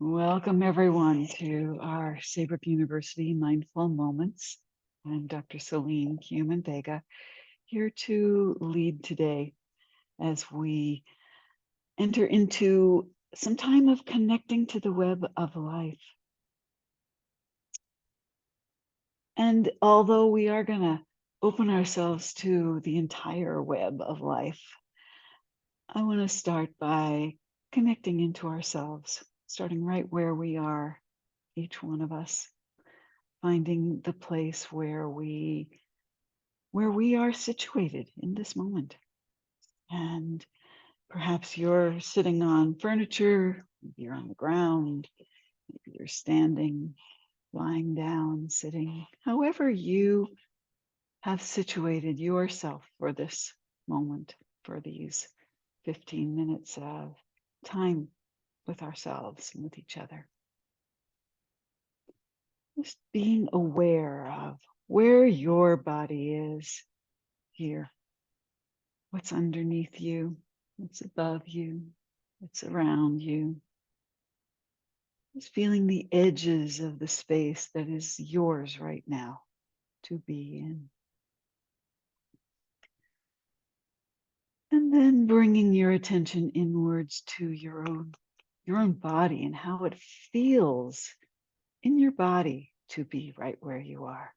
Welcome everyone to our Saybrook University Mindful Moments. I'm Dr. Selene Kumin Vega, here to lead today as we enter into some time of connecting to the web of life. And although we are going to open ourselves to the entire web of life, I want to start by connecting into ourselves, starting right where we are, each one of us. Finding the place where we are situated in this moment. And perhaps you're sitting on furniture, maybe you're on the ground, maybe you're standing, lying down, sitting, however you have situated yourself for this moment, for these 15 minutes of time with ourselves and with each other. Just being aware of where your body is here, what's underneath you, what's above you, what's around you. Just feeling the edges of the space that is yours right now to be in. And then bringing your attention inwards to your own body and how it feels in your body to be right where you are.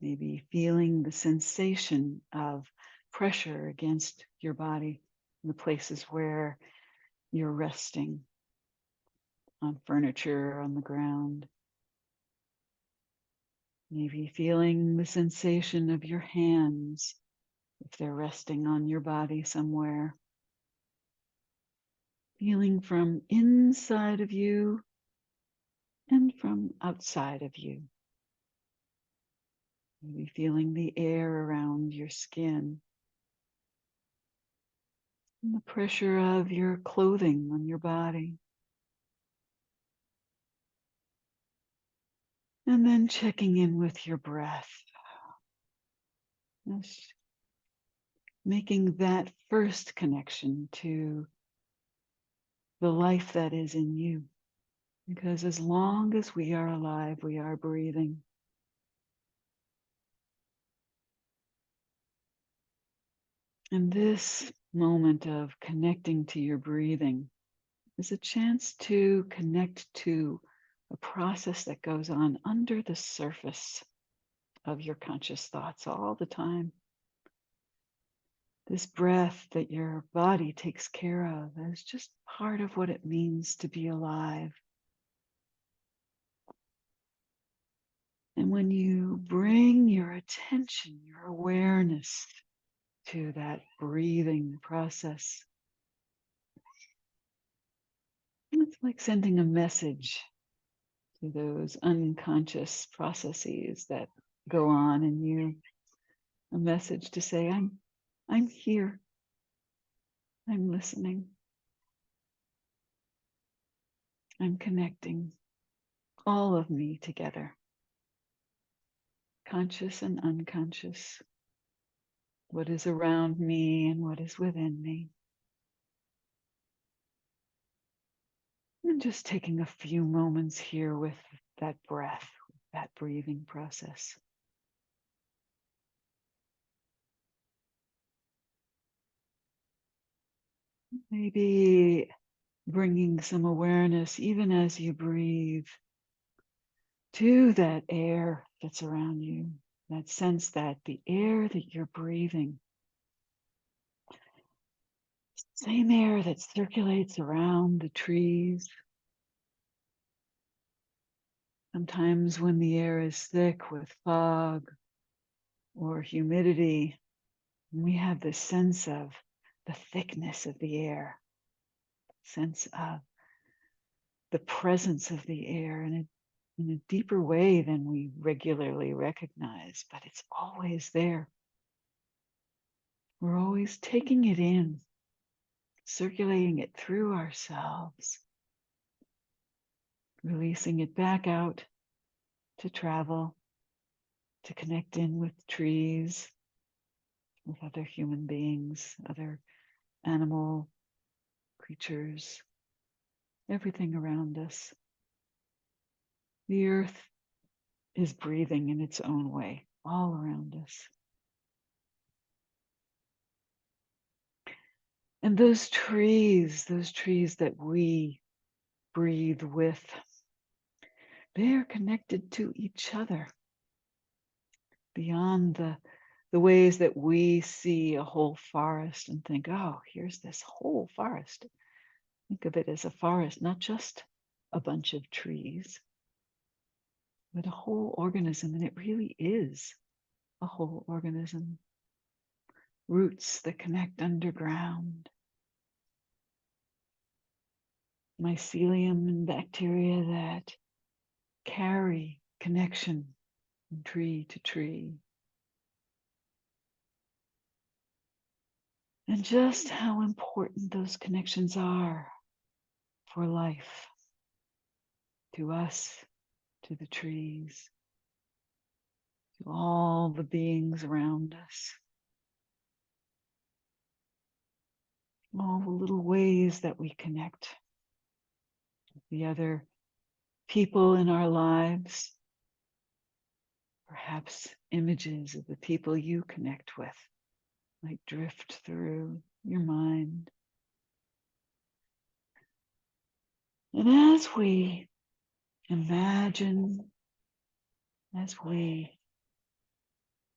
Maybe feeling the sensation of pressure against your body in the places where you're resting on furniture, on the ground. Maybe feeling the sensation of your hands if they're resting on your body somewhere. Feeling from inside of you and from outside of you. Maybe feeling the air around your skin and the pressure of your clothing on your body. And then checking in with your breath. Just making that first connection to the life that is in you. Because as long as we are alive, we are breathing. And this moment of connecting to your breathing is a chance to connect to a process that goes on under the surface of your conscious thoughts all the time. This breath that your body takes care of is just part of what it means to be alive. And when you bring your attention, your awareness to that breathing process, it's like sending a message to those unconscious processes that go on in you. A message to say, I'm here. I'm listening. I'm connecting all of me together. Conscious and unconscious. What is around me and what is within me. And just taking a few moments here with that breath, that breathing process. Maybe bringing some awareness, even as you breathe, to that air that's around you, that sense that the air that you're breathing, same air that circulates around the trees. Sometimes when the air is thick with fog or humidity, we have this sense of the thickness of the air, sense of the presence of the air in a deeper way than we regularly recognize, but it's always there. We're always taking it in, circulating it through ourselves, releasing it back out to travel, to connect in with trees, with other human beings, other animal creatures, everything around us. The earth is breathing in its own way all around us. And those trees that we breathe with, they're connected to each other beyond the ways that we see a whole forest and think, oh, here's this whole forest. Think of it as a forest, not just a bunch of trees, but a whole organism. And it really is a whole organism. Roots that connect underground, mycelium and bacteria that carry connection from tree to tree. And just how important those connections are for life, to us, to the trees, to all the beings around us, all the little ways that we connect with the other people in our lives, perhaps images of the people you connect with might drift through your mind. And as we imagine, as we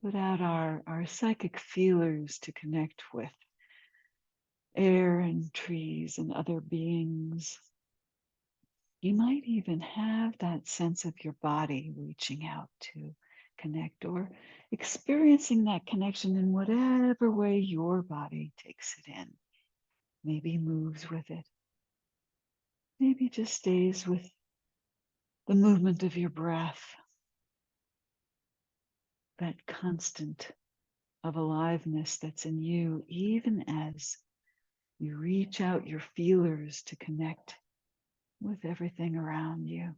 put out our psychic feelers to connect with air and trees and other beings, you might even have that sense of your body reaching out to connect, or experiencing that connection in whatever way your body takes it in. Maybe moves with it. Maybe just stays with the movement of your breath, that constant of aliveness that's in you, even as you reach out your feelers to connect with everything around you.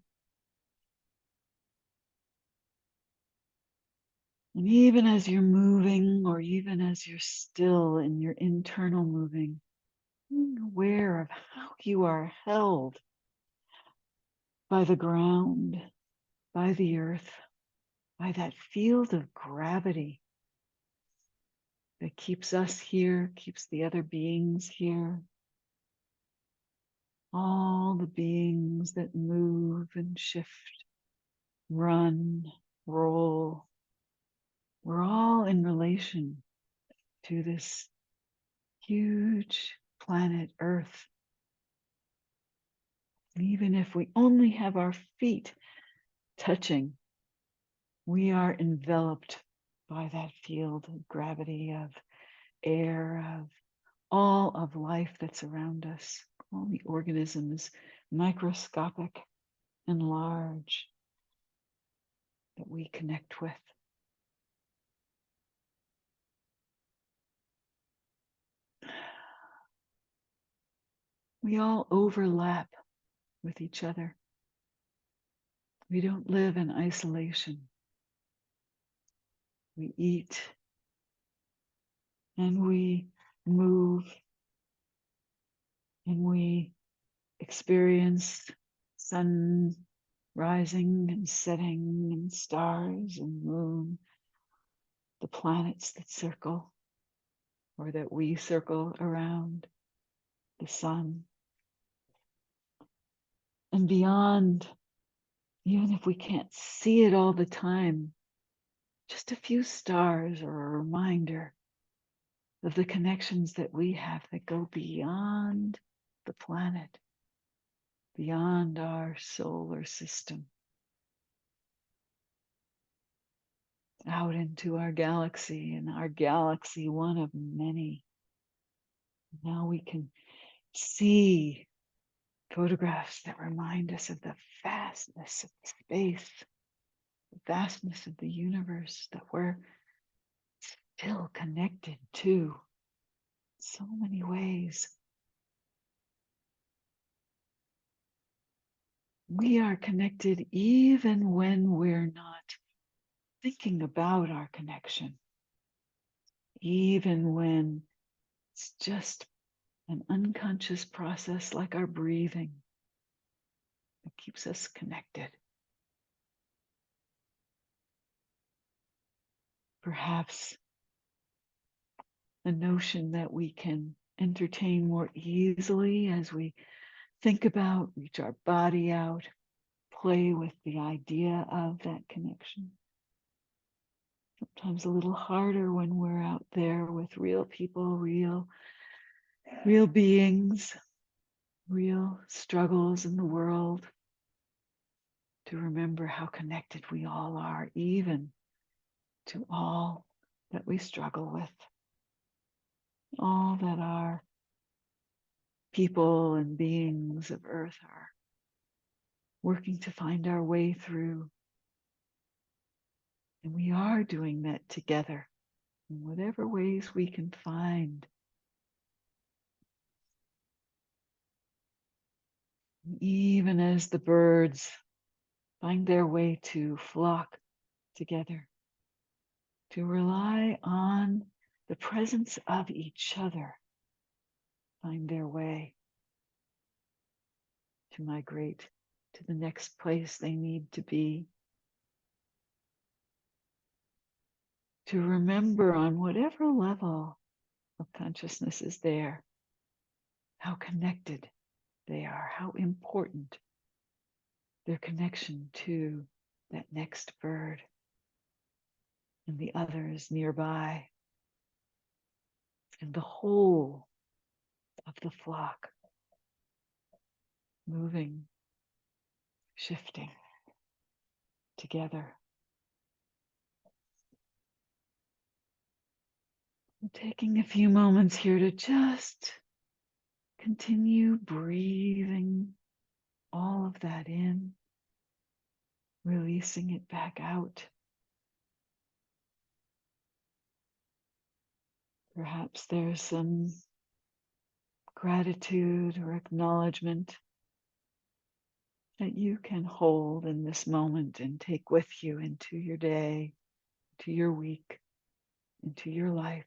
And even as you're moving, or even as you're still in your internal moving, being aware of how you are held by the ground, by the earth, by that field of gravity that keeps us here, keeps the other beings here. All the beings that move and shift, run, roll, we're all in relation to this huge planet Earth. Even if we only have our feet touching, we are enveloped by that field of gravity, of air, of all of life that's around us, all the organisms, microscopic and large, that we connect with. We all overlap with each other. We don't live in isolation. We eat and we move and we experience sun rising and setting and stars and moon, the planets that circle or that we circle around the sun. And beyond, even if we can't see it all the time, just a few stars are a reminder of the connections that we have that go beyond the planet, beyond our solar system, out into our galaxy, and our galaxy, one of many. Now we can see photographs that remind us of the vastness of space, the vastness of the universe, that we're still connected to so many ways. We are connected even when we're not thinking about our connection, even when it's just an unconscious process like our breathing. that keeps us connected. Perhaps a notion that we can entertain more easily as we think about, reach our body out, play with the idea of that connection. Sometimes a little harder when we're out there with real people, real beings, real struggles in the world, to remember how connected we all are, even to all that we struggle with, all that our people and beings of Earth are working to find our way through. And we are doing that together in whatever ways we can find. Even as the birds find their way to flock together, to rely on the presence of each other, find their way to migrate to the next place they need to be. To remember on whatever level of consciousness is there, how connected they are, how important their connection to that next bird and the others nearby and the whole of the flock, moving, shifting together. I'm taking a few moments here to just continue breathing all of that in, releasing it back out. Perhaps there's some gratitude or acknowledgement that you can hold in this moment and take with you into your day, to your week, into your life.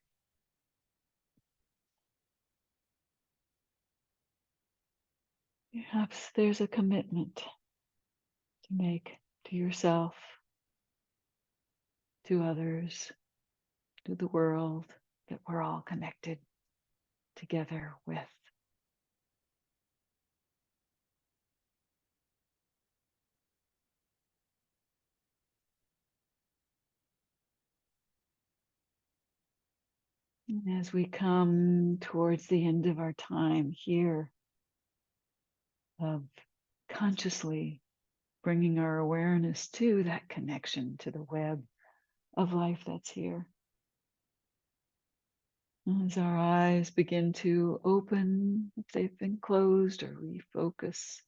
Perhaps there's a commitment to make to yourself, to others, to the world, that we're all connected together with. And as we come towards the end of our time here of consciously bringing our awareness to that connection to the web of life that's here, as our eyes begin to open, if they've been closed, or refocus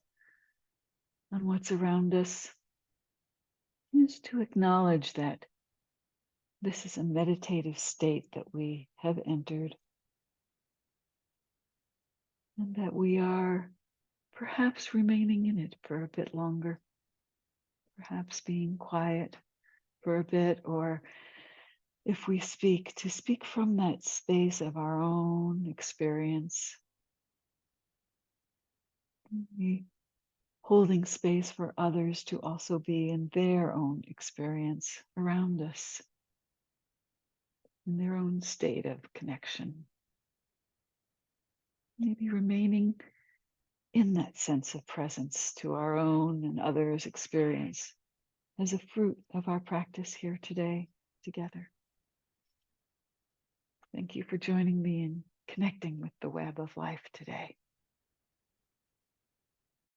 on what's around us, is to acknowledge that this is a meditative state that we have entered, and that we are perhaps remaining in it for a bit longer, perhaps being quiet for a bit, or if we speak, to speak from that space of our own experience, holding space for others to also be in their own experience around us, in their own state of connection. Maybe remaining in that sense of presence to our own and others' experience as a fruit of our practice here today together. Thank you for joining me in connecting with the web of life today.